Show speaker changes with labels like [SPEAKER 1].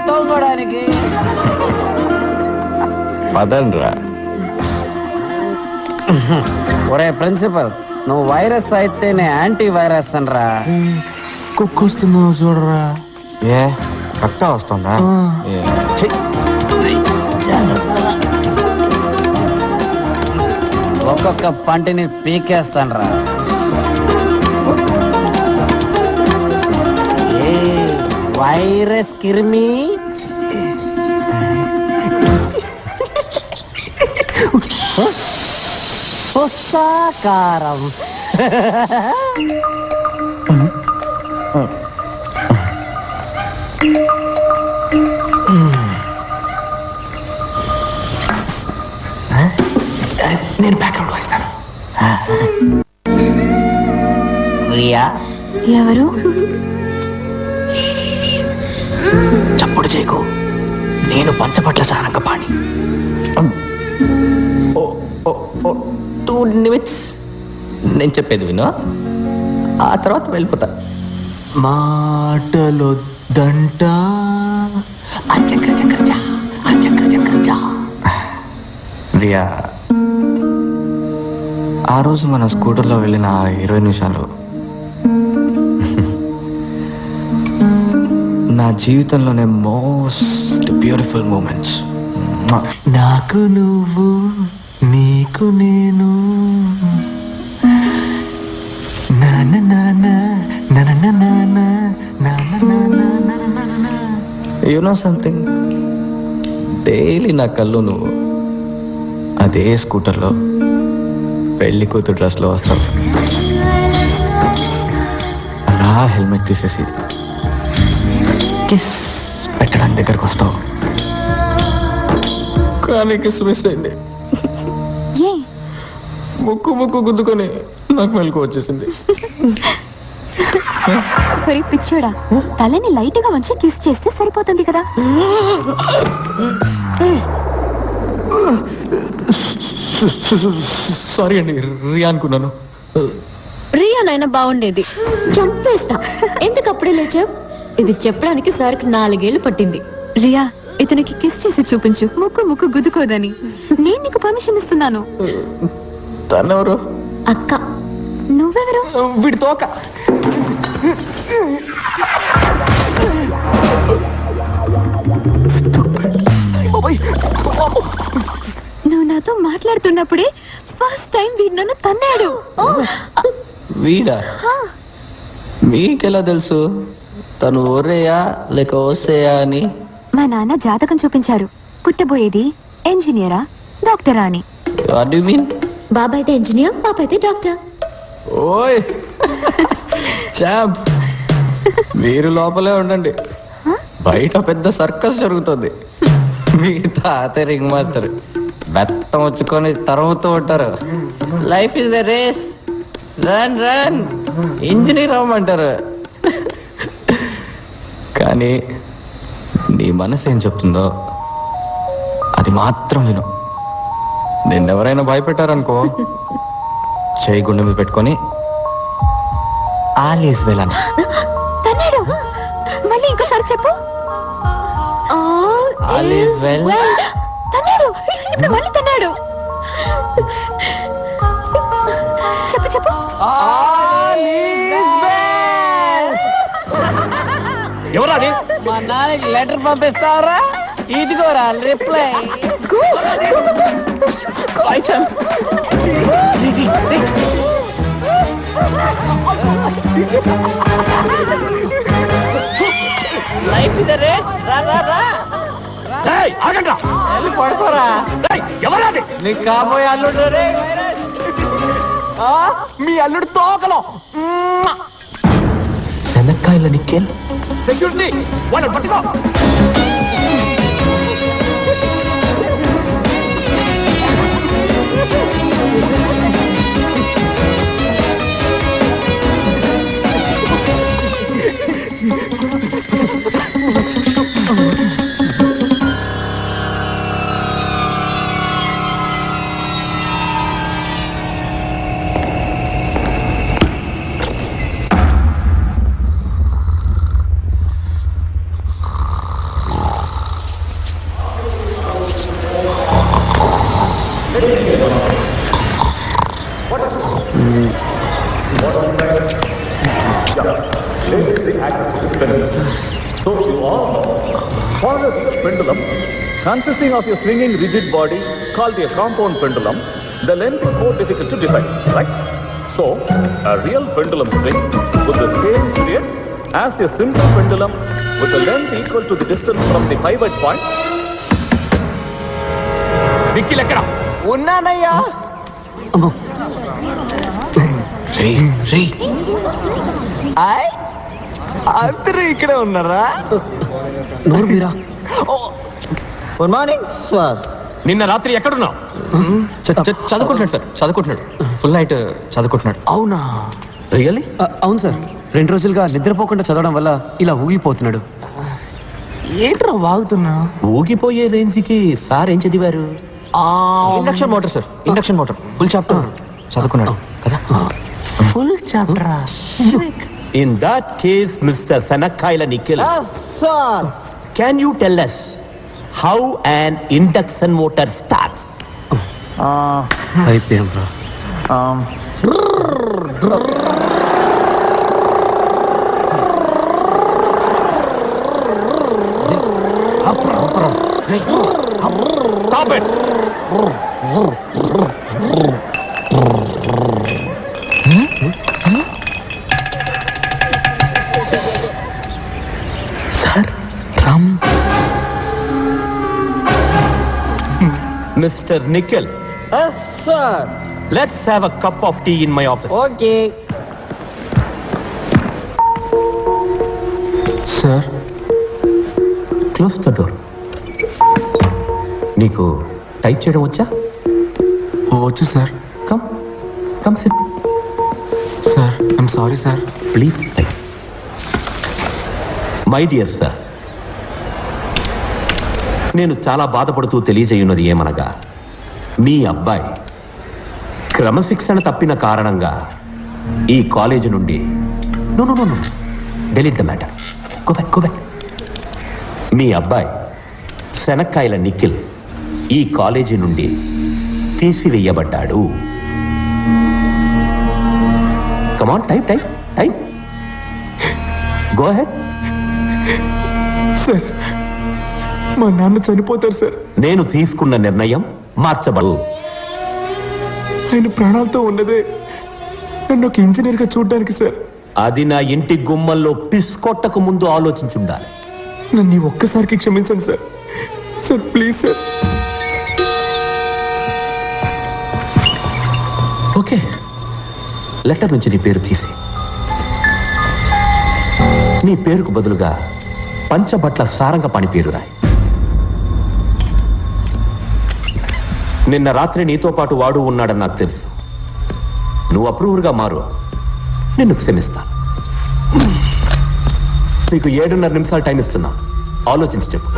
[SPEAKER 1] తోముకోవడానికి.
[SPEAKER 2] పదండ్రా.
[SPEAKER 1] ఒరే ప్రిన్సిపల్, నువ్వు వైరస్ అయితే నేను యాంటీ వైరస్ అనరా.
[SPEAKER 3] కుక్కొస్తున్నావు చూడరా.
[SPEAKER 2] ఏ రక్తం వస్తుందా?
[SPEAKER 1] ఒక్కొక్క పంటిని పీకేస్తానరా. ఏ వైరస్ కిరిమి పుస్తకారం.
[SPEAKER 3] నేను బ్యాక్గ్రౌండ్ వాయిస్తాను.
[SPEAKER 1] ప్రియా
[SPEAKER 4] ఎవరు?
[SPEAKER 3] చప్పుడు చేయకు. నేను పంచపట్ల సారంగపాణి. 2 నిమిట్స్ నేను చెప్పేది విను, ఆ తర్వాత వెళ్ళిపోతా. మాటలొద్దంట
[SPEAKER 2] ప్రియా, ఆ రోజు మన స్కూటర్లో వెళ్ళిన 20 నిమిషాలు నా జీవితంలోనే మోస్ట్ బ్యూటిఫుల్ మూమెంట్స్.
[SPEAKER 3] నాకు నువ్వు, నీకు నేను.
[SPEAKER 2] యు నో సంథింగ్, డైలీ నా కళ్ళు నువ్వు అదే స్కూటర్లో పెళ్లి కూతురు డ్రెస్లో వస్తావు. అలా హెల్మెట్ తీసేసి కిస్ పెట్టడానికి దగ్గరకు వస్తావు. కానీ కిస్ మిస్ అయింది. ముక్కు గుద్దుకొని నాకు మెలకు వచ్చేసింది.
[SPEAKER 4] పిచ్చోడా, తలని లైట్ గా మంచి కిస్ చేస్తే సరిపోతుంది కదా.
[SPEAKER 2] సారీ అండి, రియా అనుకున్నాను.
[SPEAKER 4] రియానైనా బాగుండేది. చంపేస్తా. ఎందుకు అప్పుడే లేచావు? ఇది చెప్పడానికి సార్కి 4 ఏళ్ళు పట్టింది. రియా, ఇతనికి కిస్ చేసి చూపించు, ముక్కు గుద్దుకోదని. నేను నీకు పర్మిషన్ ఇస్తున్నాను.
[SPEAKER 2] తనెవరు?
[SPEAKER 4] అక్క. నువ్వెవరు?
[SPEAKER 2] వీడి తోక.
[SPEAKER 4] నువ్వు నాతో మాట్లాడుతున్నప్పుడే ఫస్ట్ టైం వీడు నన్ను తన్నాడు.
[SPEAKER 2] వీడా? మీకెలా తెలుసు తను ఓరేయా లేక ఓసేయా అని?
[SPEAKER 4] మా నాన్న జాతకం చూపించారు. పుట్టబోయేది ఇంజనీరా డాక్టరా అని.
[SPEAKER 2] What do you mean?
[SPEAKER 4] బాబాయ్ అయితే ఇంజనీర్, పాప అయితే డాక్టర్.
[SPEAKER 2] ఓయ్ చాంప్, మీరు లోపలే ఉండండి, బయట పెద్ద సర్కస్ జరుగుతుంది. మీ తాత రింగ్ మాస్టర్ బెత్తం వచ్చుకొని తరుముతూ ఉంటారు. Life is a race, run run, engineer అవ్వమంటారు. కానీ నీ మనసు ఏం చెప్తుందో అది మాత్రం విను. నిన్నెవరైనా భయపెట్టారనుకో, చేయి గుండె మీద పెట్టుకొని ఆల్ ఈజ్ వెల్ అని.
[SPEAKER 4] తన్నాడు. మళ్ళీ ఇంకోసారి చెప్పు.
[SPEAKER 2] All is well.
[SPEAKER 4] తన్నాడు. ఇప్పుడు మళ్ళీ తన్నాడు. చెప్పు.
[SPEAKER 1] All is well.
[SPEAKER 2] ఎవరా?
[SPEAKER 1] మా నాన్నకి లెటర్ పంపిస్తావరా? ఇదిగోరా reply.
[SPEAKER 2] Life is a race, రా రా రా. ఏయ్ ఆగండ్రా, వెళ్ళి పడుకోరా. ఏయ్ ఎవరాది? నీ కాబోయే అల్లుడు రే.
[SPEAKER 3] మీ అల్లుడు తోకలో శనక్కాయల నిక్కెల్.
[SPEAKER 2] సెక్యూరిటీ వాళ్ళు పట్టుకో.
[SPEAKER 5] So you all know, for a real pendulum, consisting of a swinging rigid body called a compound pendulum, the length is more difficult to define, right? So, a real pendulum swings with the same period as a simple pendulum with a length equal to the distance from the pivot point. Nikhil ekkada?
[SPEAKER 2] ఉన్నానయ్యా.
[SPEAKER 3] రే రే
[SPEAKER 2] ఆయ్, అందరూ ఇక్కడే ఉన్నారా?
[SPEAKER 3] నోరు మీరా
[SPEAKER 2] good morning sir.
[SPEAKER 5] నిన్న రాత్రి ఎక్కడున్నావు?
[SPEAKER 6] చదువుకుంటున్నాడు సార్, చదువుకుంటున్నాడు. ఫుల్ నైట్ చదువుకుంటున్నాడు.
[SPEAKER 3] అవునా
[SPEAKER 5] రియల్లీ?
[SPEAKER 1] అవును సార్, 2 రోజులుగా నిద్రపోకుండా చదవడం వల్ల ఇలా ఊగిపోతున్నాడు.
[SPEAKER 3] ఏంట్రా వాగుతున్నా?
[SPEAKER 5] ఊగిపోయే రేంజ్కి సార్ ఏం చదివారు?
[SPEAKER 6] Induction motor sir, induction motor full chapter చదువుకున్నాడు కదా.
[SPEAKER 3] ఫుల్ చాప్టరా?
[SPEAKER 5] In that case, Mr. Sanakaila Nikhil,
[SPEAKER 2] sir,
[SPEAKER 5] can you tell us how an induction motor starts?
[SPEAKER 1] అయిపోయాం రా.
[SPEAKER 5] Stop it!
[SPEAKER 3] Sir Ram
[SPEAKER 5] Mr. Nikhil,
[SPEAKER 2] sir.
[SPEAKER 5] let's have a cup of tea in my office.
[SPEAKER 2] Okay
[SPEAKER 3] sir.
[SPEAKER 5] Close the door. నీకు type చేయడం వచ్చా?
[SPEAKER 3] వచ్చు sir.
[SPEAKER 5] Come sit.
[SPEAKER 3] Sir I'm sorry sir.
[SPEAKER 5] Please type. My dear sir, నేను చాలా బాధపడుతూ తెలియజేయున్నది ఏమనగా, మీ అబ్బాయి క్రమశిక్షణ తప్పిన కారణంగా ఈ కాలేజీ నుండి no delete the matter. Go back. మీ అబ్బాయి శనక్కాయల నిఖిల్ ఈ కాలేజీ నుండి తీసివేయబడ్డాడు. Come on type. Go ahead.
[SPEAKER 3] Sir మా నాన్న చనిపోతారు సార్.
[SPEAKER 5] నేను తీసుకున్న నిర్ణయం మార్చబడు.
[SPEAKER 3] ఆయన ప్రాణాలతో ఉన్నదే నన్ను ఒక ఇంజనీర్గా చూడడానికి సార్.
[SPEAKER 5] అది నా ఇంటి గుమ్మల్లో పిస్కొట్టకు ముందు ఆలోచించుండాలి.
[SPEAKER 3] నన్ను ఈ ఒక్కసారికి క్షమించండి sir. Sir please sir.
[SPEAKER 5] Okay, letter నుంచి నీ పేరు తీసి నీ పేరుకు బదులుగా పంచబట్ల సారంగపాణి పేరు రాయి. నిన్న రాత్రి నీతో పాటు వాడు ఉన్నాడని నాకు తెలుసు. నువ్వు అప్రూవర్గా మారు, నిన్ను క్షమిస్తాను. నీకు 7.5 నిమిషాలు టైం ఇస్తున్నా, ఆలోచించి చెప్పు.